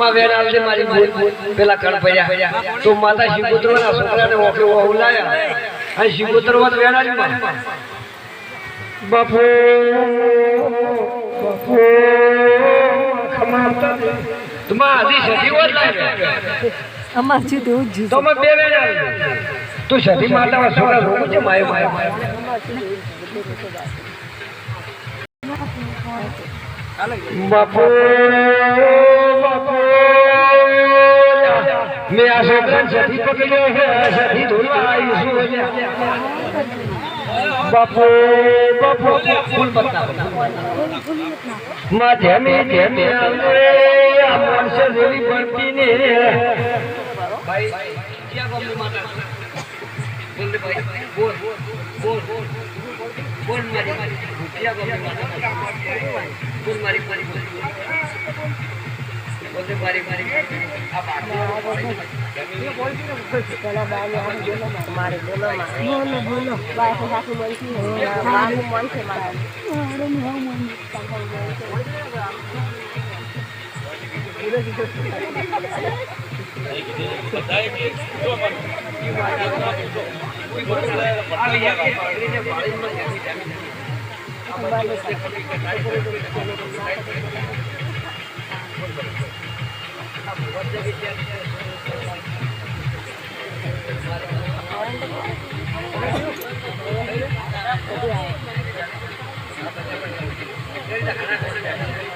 માં વેણ આવજે મારી પેલા કણ પડ્યા તો માતા શિકોત્રવાના છોકરાને ઓકે ઓલાયા અને શિકોત્રવાત વેણ આવી બાપુ બાપુ ખમાતા તમા આધી સધી વાત લાગે અમાર છે તો જ તો મે બે વેણ આવી તો સધી માતા છોકરા રોગ છે માય માય બાપુ બાપુ મેં આ છોકરાને સધી પકડ્યો છે સધી ધોલવા આવી છું બાપુ બાપુ ફૂલ પત્તા માં ધેમે ધેમે આવે આ માણસે જેવી બનતી ને ભાઈ ક્યાં ગમે માતા બોલ ભાઈ બોલ બોલ બોલ બોલ મારી ક્યાં ગમે માતા બોલ મારી બોલ મારી આ બાકી બોલ પેલા બાને આમ બોલો મારે બોલો બોલો બાય સાસુ બોલતી મારું મન છે મારું Thank you.